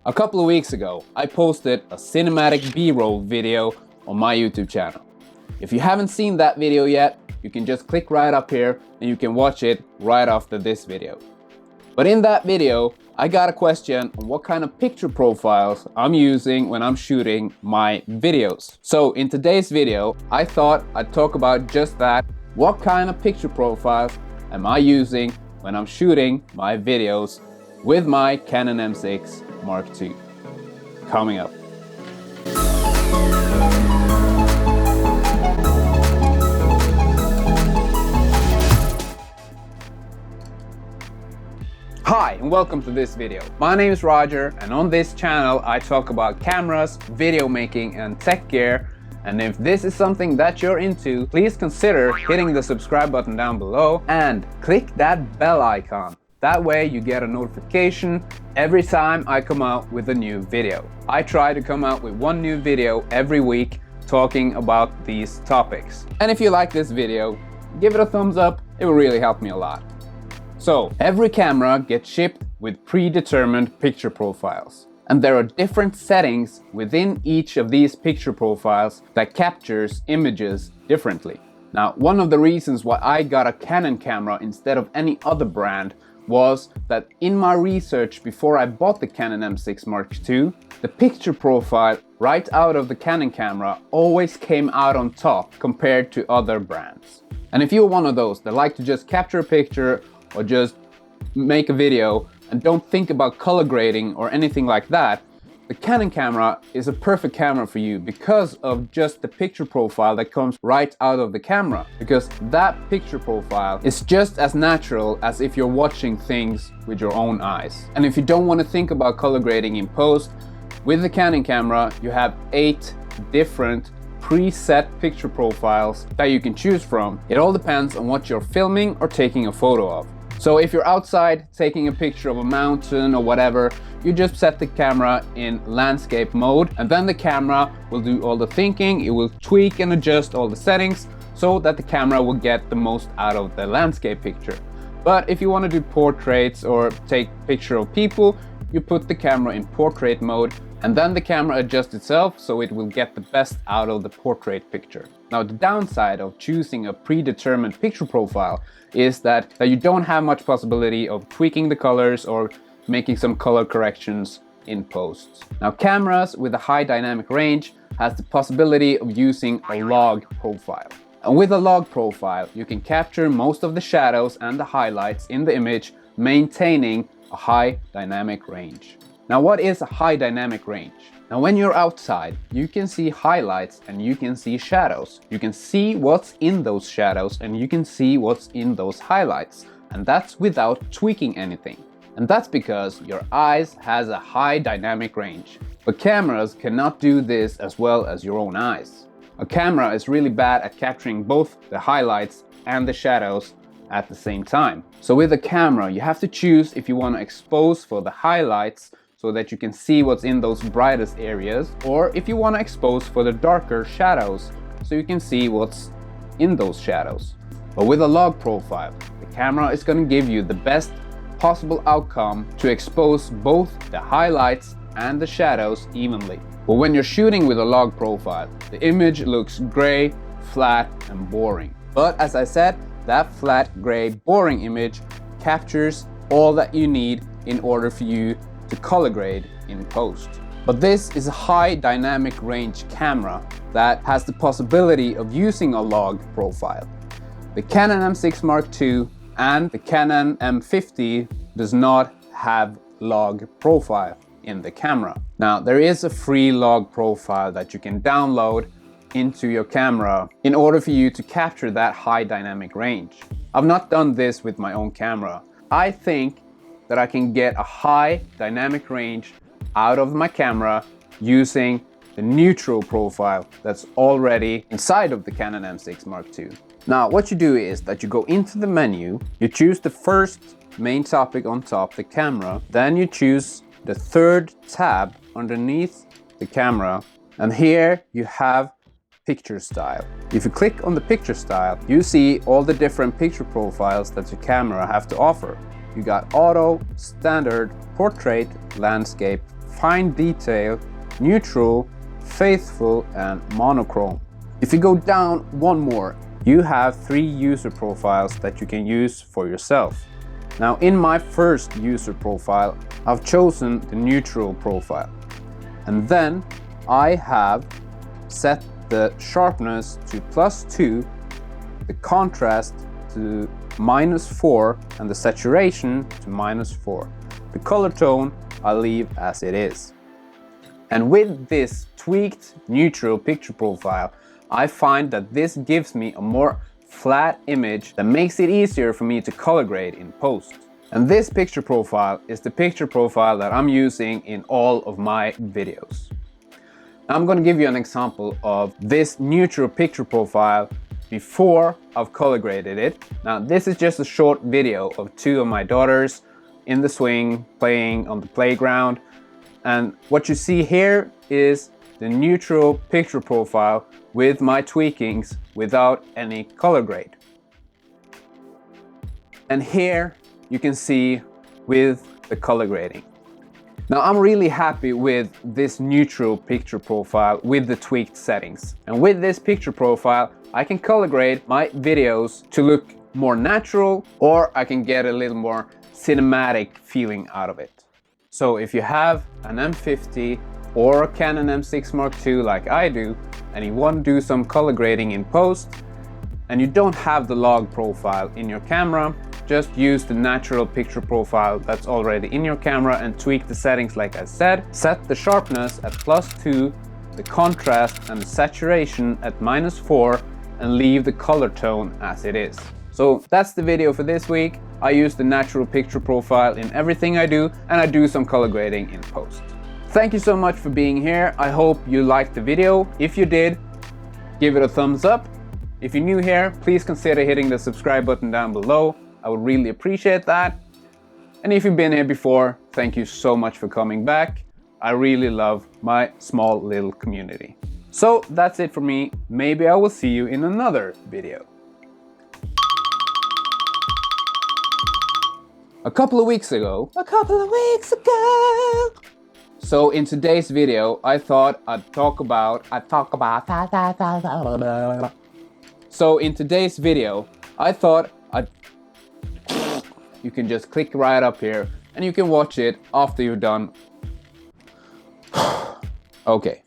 A couple of weeks ago, I posted a cinematic B-roll video on my YouTube channel. If you haven't seen that video yet, you can just click right up here and you can watch it right after this video. But in that video, I got a question on what kind of picture profiles I'm using when I'm shooting my videos. So in today's video, I thought I'd talk about just that. What kind of picture profiles am I using when I'm shooting my videos with my Canon M6 Mark II? Coming up. Hi and welcome to this video. My name is Roger and on this channel I talk about cameras, video making and tech gear. And if this is something that you're into, please consider hitting the subscribe button down below and click that bell icon. That way you get a notification every time I come out with a new video. I try to come out with one new video every week talking about these topics. And if you like this video, give it a thumbs up, it will really help me a lot. So, every camera gets shipped with predetermined picture profiles. And there are different settings within each of these picture profiles that captures images differently. Now, one of the reasons why I got a Canon camera instead of any other brand was that in my research before I bought the Canon M6 Mark II, the picture profile right out of the Canon camera always came out on top compared to other brands. And if you're one of those that like to just capture a picture or just make a video and don't think about color grading or anything like that, the Canon camera is a perfect camera for you because of just the picture profile that comes right out of the camera. Because that picture profile is just as natural as if you're watching things with your own eyes. And if you don't want to think about color grading in post, with the Canon camera you have 8 different preset picture profiles that you can choose from. It all depends on what you're filming or taking a photo of. So if you're outside taking a picture of a mountain or whatever, you just set the camera in landscape mode and then the camera will do all the thinking. It will tweak and adjust all the settings so that the camera will get the most out of the landscape picture. But if you want to do portraits or take a picture of people, you put the camera in portrait mode and then the camera adjusts itself so it will get the best out of the portrait picture. Now the downside of choosing a predetermined picture profile is that you don't have much possibility of tweaking the colors or making some color corrections in post. Now cameras with a high dynamic range has the possibility of using a log profile. And with a log profile you can capture most of the shadows and the highlights in the image, maintaining a high dynamic range. Now what is a high dynamic range? Now when you're outside, you can see highlights and you can see shadows. You can see what's in those shadows and you can see what's in those highlights. And that's without tweaking anything. And that's because your eyes has a high dynamic range. But cameras cannot do this as well as your own eyes. A camera is really bad at capturing both the highlights and the shadows at the same time. So with a camera, you have to choose if you want to expose for the highlights so that you can see what's in those brightest areas, or if you want to expose for the darker shadows so you can see what's in those shadows. But with a log profile, the camera is going to give you the best possible outcome to expose both the highlights and the shadows evenly. But when you're shooting with a log profile, the image looks gray, flat and boring. But as I said, that flat, gray, boring image captures all that you need in order for you to color grade in post. But this is a high dynamic range camera that has the possibility of using a log profile. The Canon M6 Mark II and the Canon M50 does not have log profile in the camera. Now there is a free log profile that you can download into your camera in order for you to capture that high dynamic range. I've not done this with my own camera. I think that I can get a high dynamic range out of my camera using the neutral profile that's already inside of the Canon M6 Mark II. Now what you do is that you go into the menu, you choose the first main topic on top, the camera, then you choose the third tab underneath the camera, and here you have picture style. If you click on the picture style, you see all the different picture profiles that your camera have to offer. You got auto, standard, portrait, landscape, fine detail, neutral, faithful, and monochrome. If you go down one more, you have 3 user profiles that you can use for yourself. Now in my first user profile, I've chosen the neutral profile. And then I have set the sharpness to +2, the contrast to -4, and the saturation to -4. The color tone I'll leave as it is. And with this tweaked neutral picture profile, I find that this gives me a more flat image that makes it easier for me to color grade in post. And this picture profile is the picture profile that I'm using in all of my videos. Now I'm going to give you an example of this neutral picture profile before I've color graded it. Now this is just a short video of 2 of my daughters in the swing playing on the playground. And what you see here is the neutral picture profile with my tweakings without any color grade. And here you can see with the color grading. Now I'm really happy with this neutral picture profile with the tweaked settings. And with this picture profile, I can color grade my videos to look more natural, or I can get a little more cinematic feeling out of it. So if you have an M50 or a Canon M6 Mark II like I do, and you want to do some color grading in post, and you don't have the log profile in your camera, just use the natural picture profile that's already in your camera and tweak the settings like I said. Set the sharpness at +2, the contrast and the saturation at -4, and leave the color tone as it is. So that's the video for this week. I use the natural picture profile in everything I do, and I do some color grading in post. Thank you so much for being here. I hope you liked the video. If you did, give it a thumbs up. If you're new here, please consider hitting the subscribe button down below. I would really appreciate that. And if you've been here before, thank you so much for coming back. I really love my small little community. So that's it for me. Maybe I will see you in another video. A couple of weeks ago. So in today's video, I thought I'd talk about. So in today's video, I thought you can just click right up here and you can watch it after you're done. Okay.